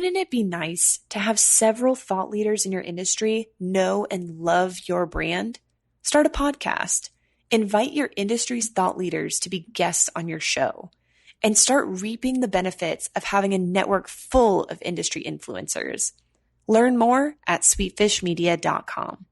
wouldn't it be nice to have several thought leaders in your industry know and love your brand? Start a podcast. Invite your industry's thought leaders to be guests on your show, and start reaping the benefits of having a network full of industry influencers. Learn more at sweetfishmedia.com.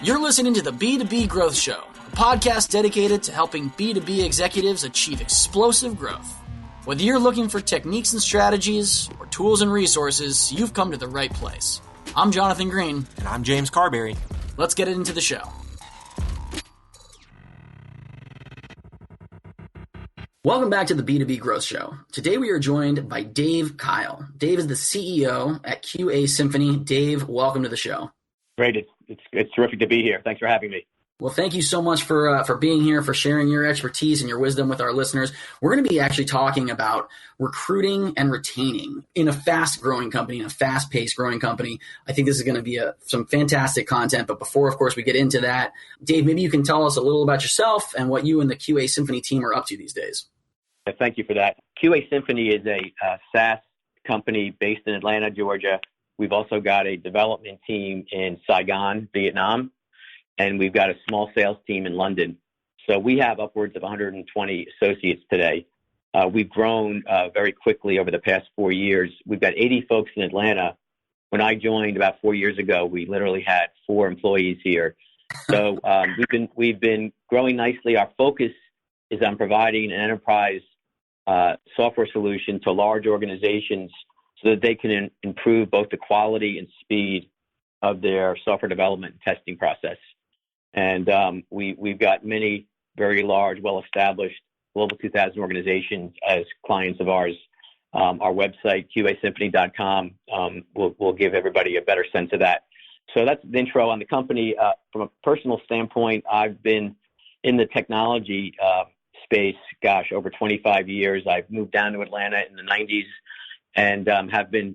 You're listening to the B2B Growth Show, a podcast dedicated to helping B2B executives achieve explosive growth. Whether you're looking for techniques and strategies or tools and resources, you've come to the right place. I'm Jonathan Green. And I'm James Carberry. Let's get into the show. Welcome back to the B2B Growth Show. Today we are joined by Dave Keil. Dave is the CEO at QASymphony. Dave, welcome to the show. Great. It's terrific to be here. Thanks for having me. Well, thank you so much for being here, for sharing your expertise and your wisdom with our listeners. We're going to be actually talking about recruiting and retaining in a fast-growing company, in a fast-paced growing company. I think this is going to be some fantastic content. But before, of course, we get into that, Dave, maybe you can tell us a little about yourself and what you and the QASymphony team are up to these days. Thank you for that. QASymphony is a SaaS company based in Atlanta, Georgia. We've also got a development team in Saigon, Vietnam, and we've got a small sales team in London. So we have upwards of 120 associates today. We've grown very quickly over the past 4 years. We've got 80 folks in Atlanta. When I joined about 4 years ago, we literally had 4 employees here. So we've been growing nicely. Our focus is on providing an enterprise software solution to large organizations so that they can improve both the quality and speed of their software development and testing process. And we've got many very large, well-established Global 2000 organizations as clients of ours. Our website, QASymphony.com, will give everybody a better sense of that. So that's the intro on the company. From a personal standpoint, I've been in the technology space, over 25 years. I've moved down to Atlanta in the 90s and have been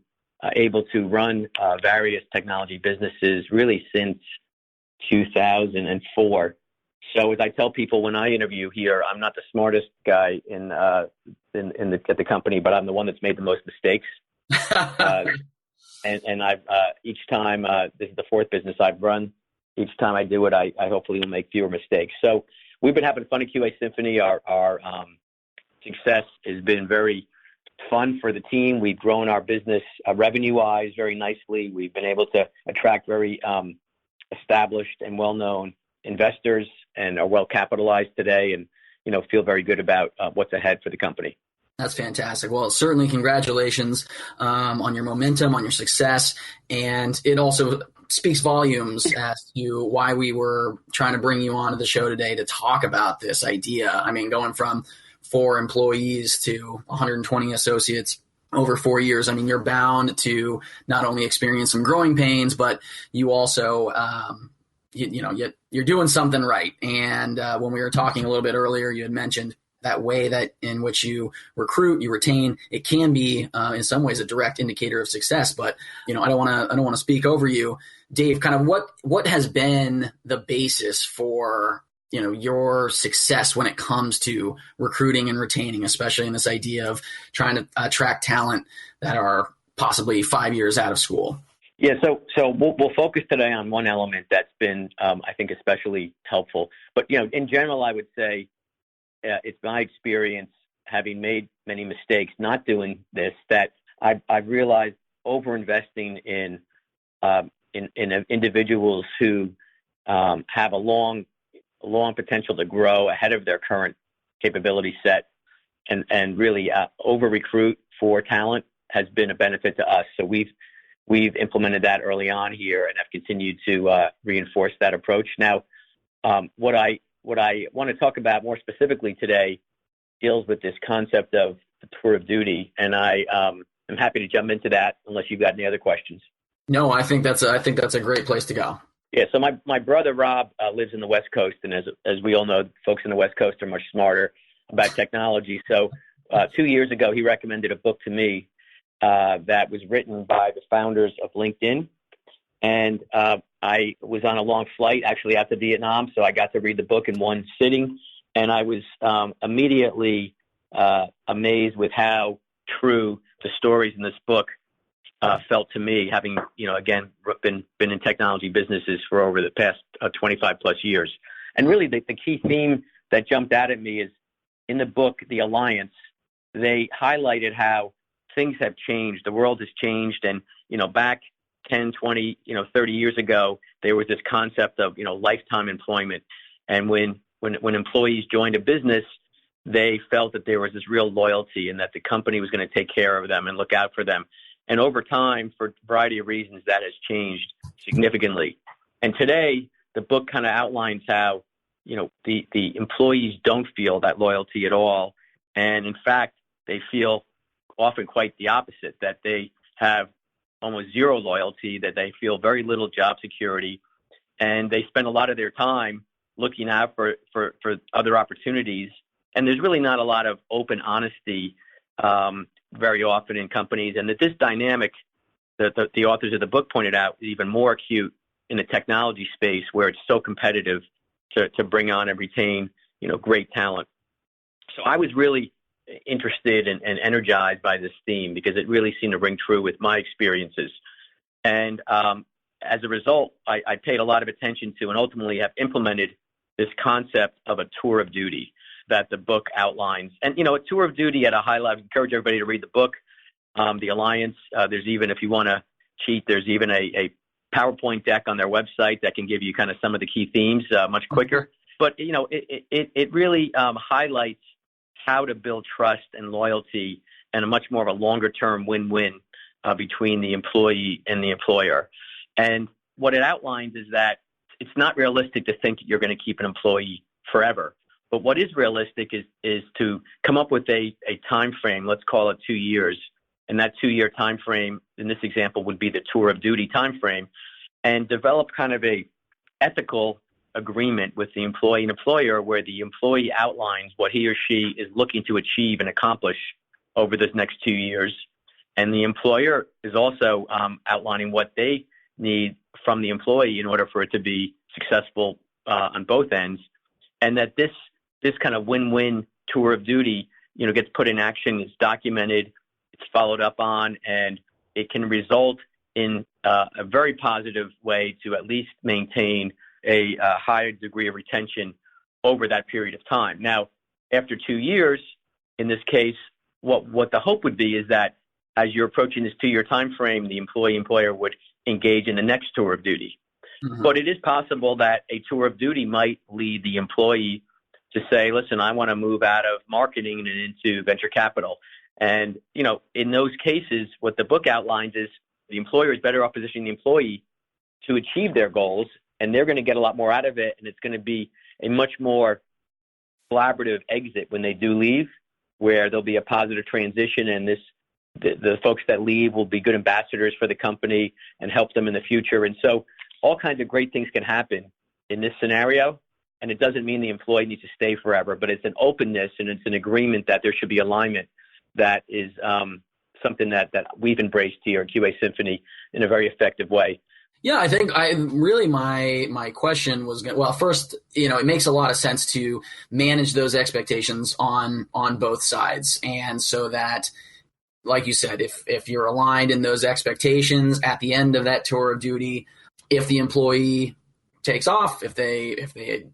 able to run various technology businesses really since 2004. So as I tell people when I interview here, I'm not the smartest guy at the company, but I'm the one that's made the most mistakes. And I've each time this is the 4th business I've run. Each time I do it, I hopefully will make fewer mistakes. So we've been having fun at QASymphony. Our success has been very fun for the team. We've grown our business revenue-wise very nicely. We've been able to attract very established and well-known investors and are well-capitalized today and, feel very good about what's ahead for the company. That's fantastic. Well, certainly congratulations on your momentum, on your success. And it also speaks volumes as to why we were trying to bring you onto the show today to talk about this idea. I mean, going from 4 employees to 120 associates over 4 years. I mean, you're bound to not only experience some growing pains, but you also, you're doing something right. And when we were talking a little bit earlier, you had mentioned that way that in which you recruit, you retain, it can be in some ways a direct indicator of success. But I don't want to speak over you, Dave. Kind of what has been the basis for your success when it comes to recruiting and retaining, especially in this idea of trying to attract talent that are possibly 5 years out of school? Yeah, so we'll focus today on one element that's been, I think, especially helpful. But in general, I would say it's my experience, having made many mistakes not doing this, that I've realized over-investing in individuals who have a long potential to grow ahead of their current capability set and really over-recruit for talent has been a benefit to us. So we've implemented that early on here and have continued to reinforce that approach. Now, what I want to talk about more specifically today deals with this concept of the tour of duty, and I'm happy to jump into that unless you've got any other questions. No, I think that's a great place to go. Yeah, so my brother Rob lives in the West Coast, and as we all know, folks in the West Coast are much smarter about technology. So 2 years ago, he recommended a book to me that was written by the founders of LinkedIn, and I was on a long flight actually out to Vietnam, so I got to read the book in one sitting, And I was immediately amazed with how true the stories in this book felt to me, having, again, been in technology businesses for over the past 25 plus years. And really the key theme that jumped out at me is in the book, The Alliance, they highlighted how things have changed. The world has changed. And, back 10, 20, 30 years ago, there was this concept of, lifetime employment. And when employees joined a business, they felt that there was this real loyalty and that the company was going to take care of them and look out for them. And over time, for a variety of reasons, that has changed significantly. And today, the book kind of outlines how, the employees don't feel that loyalty at all. And in fact, they feel often quite the opposite, that they have almost zero loyalty, that they feel very little job security, and they spend a lot of their time looking out for other opportunities. And there's really not a lot of open honesty very often in companies, and that this dynamic that the authors of the book pointed out is even more acute in the technology space, where it's so competitive to bring on and retain, great talent. So I was really interested and energized by this theme because it really seemed to ring true with my experiences. And as a result, I paid a lot of attention to and ultimately have implemented this concept of a tour of duty that the book outlines. And, a tour of duty at a high level, I encourage everybody to read the book, The Alliance. There's even, if you want to cheat, there's even a PowerPoint deck on their website that can give you kind of some of the key themes much quicker. But, it really highlights how to build trust and loyalty and a much more of a longer-term win-win between the employee and the employer. And what it outlines is that it's not realistic to think you're going to keep an employee forever. But what is realistic is to come up with a time frame, let's call it 2 years. And that 2-year time frame, in this example, would be the tour of duty time frame, and develop kind of a ethical agreement with the employee and employer where the employee outlines what he or she is looking to achieve and accomplish over this next 2 years. And the employer is also outlining what they need from the employee in order for it to be successful on both ends. And that this kind of win-win tour of duty, gets put in action, it's documented, it's followed up on, and it can result in a very positive way to at least maintain a higher degree of retention over that period of time. Now, after 2 years, in this case, what the hope would be is that as you're approaching this 2-year time frame, the employer would engage in the next tour of duty. Mm-hmm. But it is possible that a tour of duty might lead the employee to say, listen, I want to move out of marketing and into venture capital. And, in those cases, what the book outlines is the employer is better off positioning the employee to achieve their goals, and they're going to get a lot more out of it, and it's going to be a much more collaborative exit when they do leave, where there'll be a positive transition, and the folks that leave will be good ambassadors for the company and help them in the future. And so all kinds of great things can happen in this scenario. And it doesn't mean the employee needs to stay forever, but it's an openness and it's an agreement that there should be alignment that is something that we've embraced here at QASymphony in a very effective way. Yeah, I think my question was, well, first, it makes a lot of sense to manage those expectations on both sides. And so that, like you said, if you're aligned in those expectations at the end of that tour of duty, if the employee takes off, if they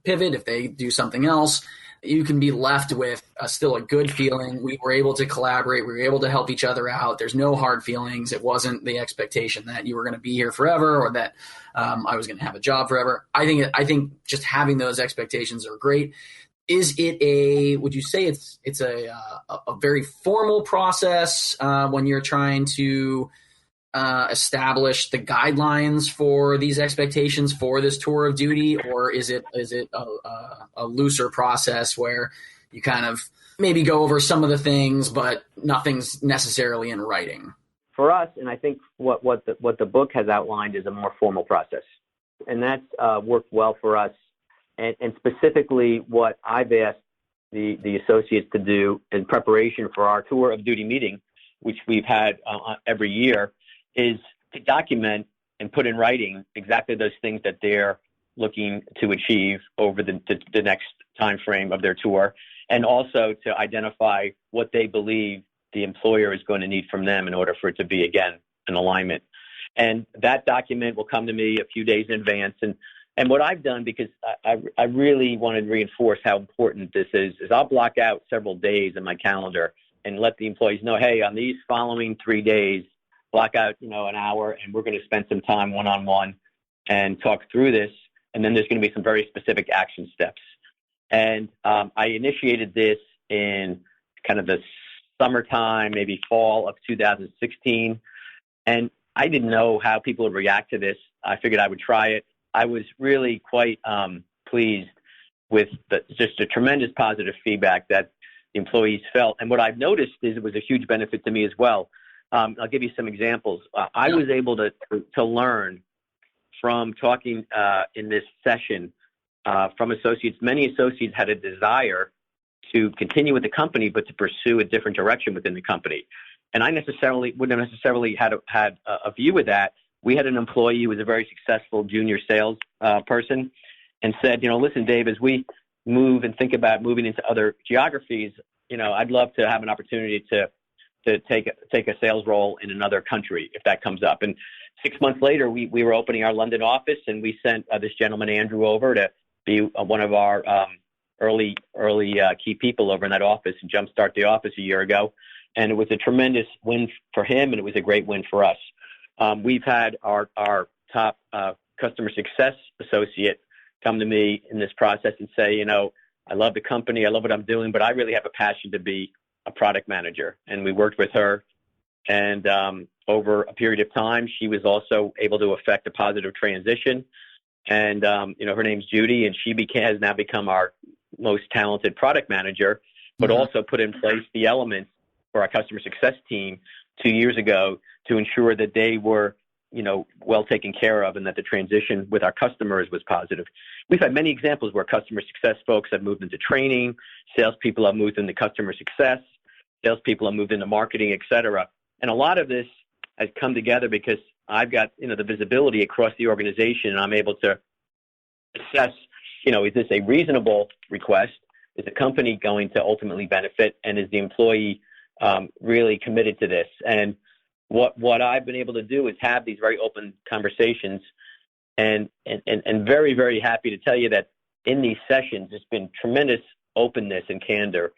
pivot, if they do something else, you can be left with still a good feeling. We were able to collaborate. We were able to help each other out. There's no hard feelings. It wasn't the expectation that you were going to be here forever or that I was going to have a job forever. I think just having those expectations are great. Is it would you say it's a very formal process when you're trying to establish the guidelines for these expectations for this tour of duty, or is it a looser process where you kind of maybe go over some of the things, but nothing's necessarily in writing? For us, and I think what the book has outlined is a more formal process, and that's worked well for us. And specifically, what I've asked the associates to do in preparation for our tour of duty meeting, which we've had every year, is to document and put in writing exactly those things that they're looking to achieve over the next time frame of their tour, and also to identify what they believe the employer is going to need from them in order for it to be, again, an alignment. And that document will come to me a few days in advance. And what I've done, because I really want to reinforce how important this is I'll block out several days in my calendar and let the employees know, hey, on these following 3 days, block out, an hour, and we're going to spend some time one-on-one and talk through this. And then there's going to be some very specific action steps. And I initiated this in kind of the summertime, maybe fall of 2016. And I didn't know how people would react to this. I figured I would try it. I was really quite pleased with just the tremendous positive feedback that the employees felt. And what I've noticed is it was a huge benefit to me as well. I'll give you some examples. I was able to learn from talking in this session from associates. Many associates had a desire to continue with the company, but to pursue a different direction within the company. And I wouldn't have necessarily had a view of that. We had an employee who was a very successful junior sales person and said, listen, Dave, as we move and think about moving into other geographies, I'd love to have an opportunity to take a sales role in another country if that comes up. And 6 months later, we were opening our London office, and we sent this gentleman, Andrew, over to be one of our early key people over in that office and jumpstart the office a year ago. And it was a tremendous win for him, and it was a great win for us. We've had our top customer success associate come to me in this process and say, I love the company, I love what I'm doing, but I really have a passion to be a product manager. And we worked with her, and over a period of time, she was also able to effect a positive transition. And her name's Judy, and she has now become our most talented product manager, but also put in place the elements for our customer success team 2 years ago to ensure that they were, well taken care of, and that the transition with our customers was positive. We've had many examples where customer success folks have moved into training, salespeople have moved into customer success, salespeople have moved into marketing, et cetera. And a lot of this has come together because I've got, the visibility across the organization, and I'm able to assess, is this a reasonable request? Is the company going to ultimately benefit? And is the employee really committed to this? And what I've been able to do is have these very open conversations, and very, very happy to tell you that in these sessions, there's been tremendous openness and candor,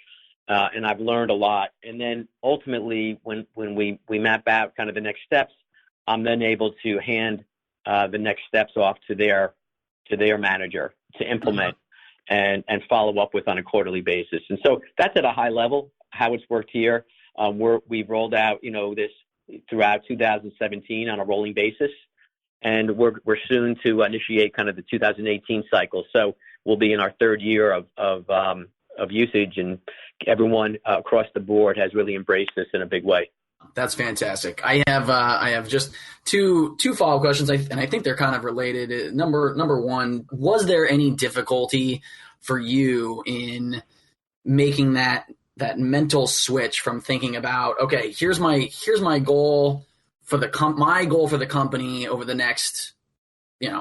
and I've learned a lot. And then ultimately, when we map out kind of the next steps, I'm then able to hand the next steps off to their manager to implement and follow up with on a quarterly basis. And so that's at a high level how it's worked here. We've rolled out, this throughout 2017 on a rolling basis, and we're soon to initiate kind of the 2018 cycle. So we'll be in our third year of usage, and everyone across the board has really embraced this in a big way. That's fantastic. I have just two follow-up questions, and I think they're kind of related. Number one, was there any difficulty for you in making that mental switch from thinking about, okay, here's my goal for my goal for the company over the next,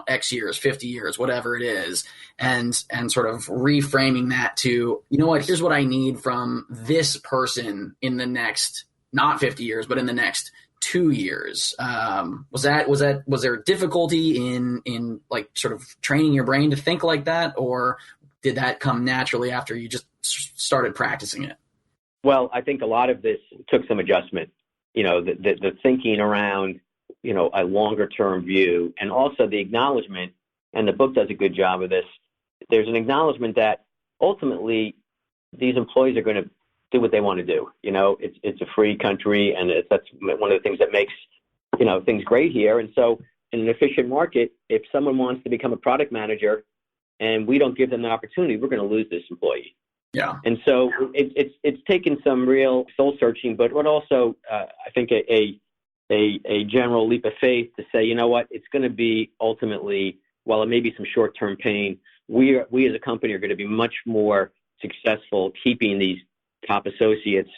X years, 50 years, whatever it is, and sort of reframing that to, here's what I need from this person in the next, not 50 years, but in the next 2 years. Was there difficulty in like sort of training your brain to think like that, or did that come naturally after you just started practicing it? Well, I think a lot of this took some adjustment, the thinking around, a longer term view, and also the acknowledgement, and the book does a good job of this. There's an acknowledgement that ultimately these employees are going to do what they want to do. It's a free country, and that's one of the things that makes, things great here. And so in an efficient market, if someone wants to become a product manager and we don't give them the opportunity, we're going to lose this employee. Yeah. And so it's taken some real soul searching, but what also I think a general leap of faith to say, it's going to be ultimately, while it may be some short-term pain, we as a company are going to be much more successful keeping these top associates,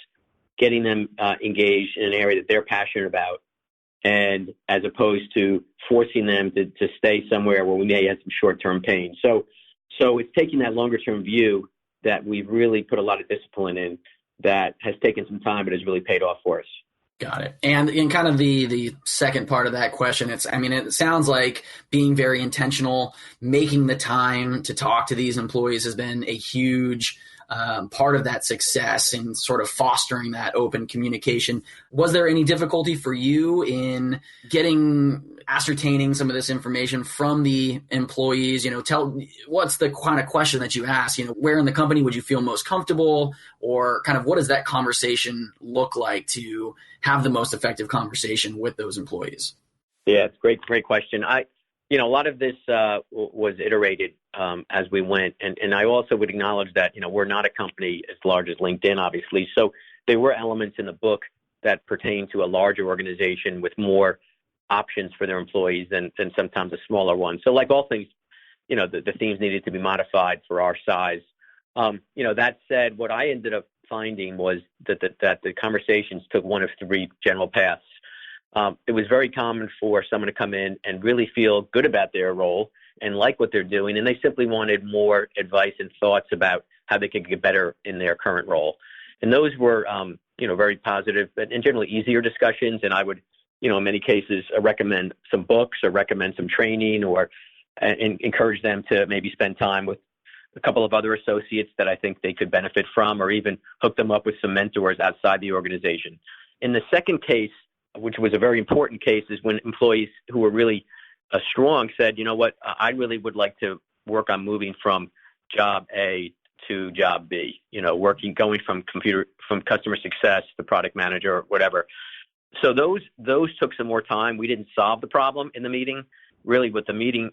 getting them engaged in an area that they're passionate about, and as opposed to forcing them to stay somewhere where we may have some short-term pain. So it's taking that longer-term view that we've really put a lot of discipline in that has taken some time, but has really paid off for us. Got it. And in kind of the second part of that question, it sounds like being very intentional, making the time to talk to these employees has been a huge part of that success in sort of fostering that open communication. Was there any difficulty for you in ascertaining some of this information from the employees? What's the kind of question that you ask? Where in the company would you feel most comfortable, or kind of what does that conversation look like to have the most effective conversation with those employees? Yeah, it's great question. A lot of this was iterated as we went. And I also would acknowledge that, we're not a company as large as LinkedIn, obviously. So there were elements in the book that pertain to a larger organization with more options for their employees than sometimes a smaller one. So like all things, the themes needed to be modified for our size. That said, what I ended up finding was that the conversations took one of three general paths. It was very common for someone to come in and really feel good about their role and like what they're doing, and they simply wanted more advice and thoughts about how they could get better in their current role. And those were, very positive and generally easier discussions. And I would, in many cases, recommend some books or recommend some training or encourage them to maybe spend time with a couple of other associates that I think they could benefit from, or even hook them up with some mentors outside the organization. In the second case, which was a very important case, is when employees who were really strong said, I really would like to work on moving from job A to job B, going from customer success to product manager or whatever. So those took some more time. We didn't solve the problem in the meeting. Really what the meeting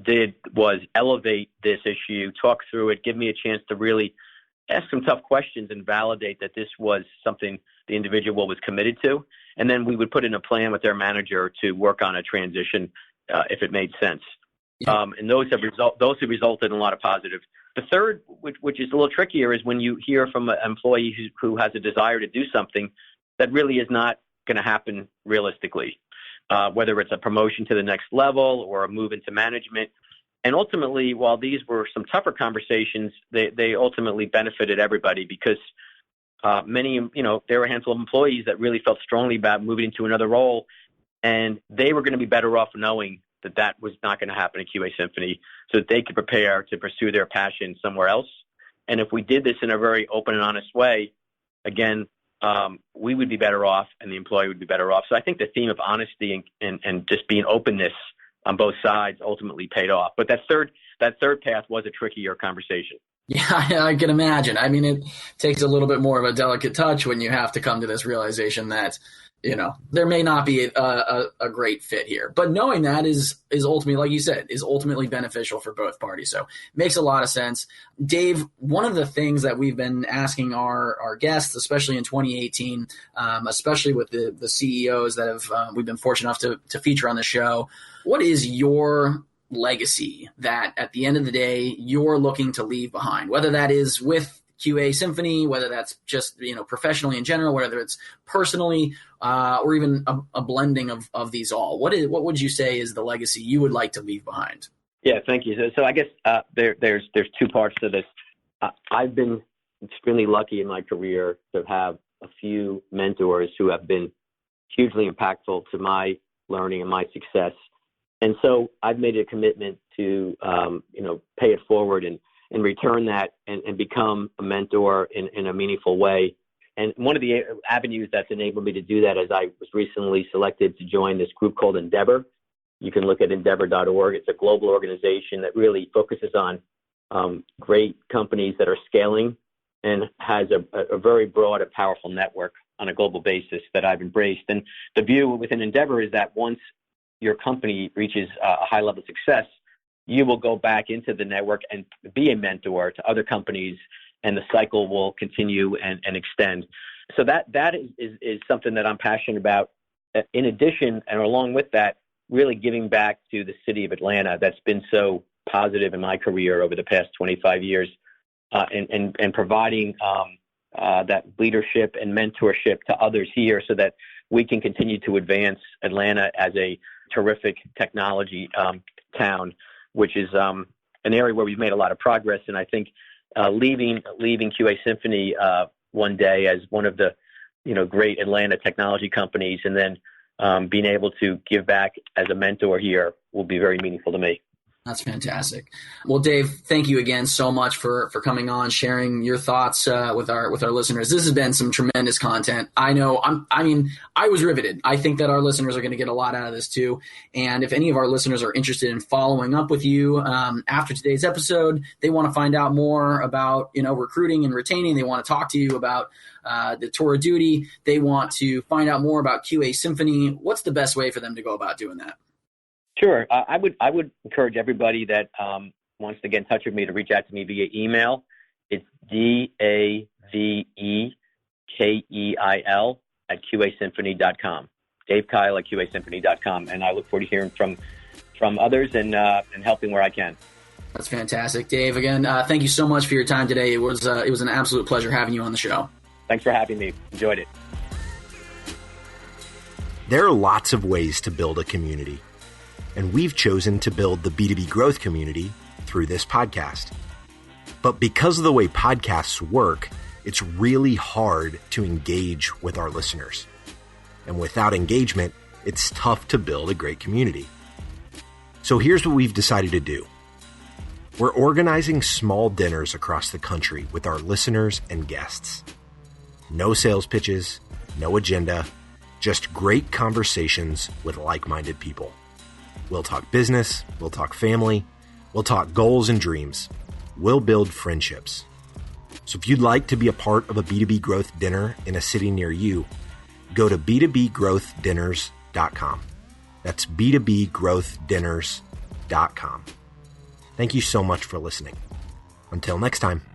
did was elevate this issue, talk through it, give me a chance to really ask some tough questions and validate that this was something the individual was committed to. And then we would put in a plan with their manager to work on a transition if it made sense. Yeah. And those have resulted in a lot of positive. The third, which is a little trickier, is when you hear from an employee who has a desire to do something that really is not going to happen realistically, whether it's a promotion to the next level or a move into management. And ultimately, while these were some tougher conversations, they ultimately benefited everybody because many, there were a handful of employees that really felt strongly about moving into another role, and they were going to be better off knowing that was not going to happen at QASymphony so that they could prepare to pursue their passion somewhere else. And if we did this in a very open and honest way, again, we would be better off and the employee would be better off. So I think the theme of honesty and just being openness on both sides ultimately paid off. But that third path was a trickier conversation. Yeah, I can imagine. It takes a little bit more of a delicate touch when you have to come to this realization that, there may not be a great fit here. But knowing that is ultimately, like you said, is ultimately beneficial for both parties. So makes a lot of sense. Dave, one of the things that we've been asking our guests, especially in 2018, especially with the CEOs that we've been fortunate enough to feature on the show, what is your legacy that at the end of the day you're looking to leave behind, whether that is with QASymphony, whether that's just professionally in general, whether it's personally or even a blending of these all? What would you say is the legacy you would like to leave behind? Yeah, thank you. So I guess there's two parts to this. I've been extremely lucky in my career to have a few mentors who have been hugely impactful to my learning and my success. And so I've made a commitment to, pay it forward and return that and become a mentor in a meaningful way. And one of the avenues that's enabled me to do that is I was recently selected to join this group called Endeavor. You can look at endeavor.org. It's a global organization that really focuses on great companies that are scaling and has a very broad and powerful network on a global basis that I've embraced. And the view within Endeavor is that once your company reaches a high level of success, you will go back into the network and be a mentor to other companies, and the cycle will continue and extend. So that is something that I'm passionate about. In addition, and along with that, really giving back to the city of Atlanta that's been so positive in my career over the past 25 years, and providing that leadership and mentorship to others here so that we can continue to advance Atlanta as a terrific technology town, which is an area where we've made a lot of progress. And I think leaving QASymphony one day as one of the great Atlanta technology companies, and then being able to give back as a mentor here will be very meaningful to me. That's fantastic. Well, Dave, thank you again so much for coming on, sharing your thoughts with our listeners. This has been some tremendous content. I know. I was riveted. I think that our listeners are going to get a lot out of this too. And if any of our listeners are interested in following up with you after today's episode, they want to find out more about recruiting and retaining. They want to talk to you about the tour of duty. They want to find out more about QASymphony. What's the best way for them to go about doing that? Sure. I would encourage everybody that wants to get in touch with me to reach out to me via email. It's DaveKeil at QASymphony.com. Dave Keil at QASymphony.com. And I look forward to hearing from others and helping where I can. That's fantastic. Dave, again, thank you so much for your time today. It was an absolute pleasure having you on the show. Thanks for having me. Enjoyed it. There are lots of ways to build a community. And we've chosen to build the B2B growth community through this podcast. But because of the way podcasts work, it's really hard to engage with our listeners. And without engagement, it's tough to build a great community. So here's what we've decided to do. We're organizing small dinners across the country with our listeners and guests. No sales pitches, no agenda, just great conversations with like-minded people. We'll talk business, we'll talk family, we'll talk goals and dreams. We'll build friendships. So if you'd like to be a part of a B2B growth dinner in a city near you, go to b2bgrowthdinners.com. That's b2bgrowthdinners.com. Thank you so much for listening. Until next time.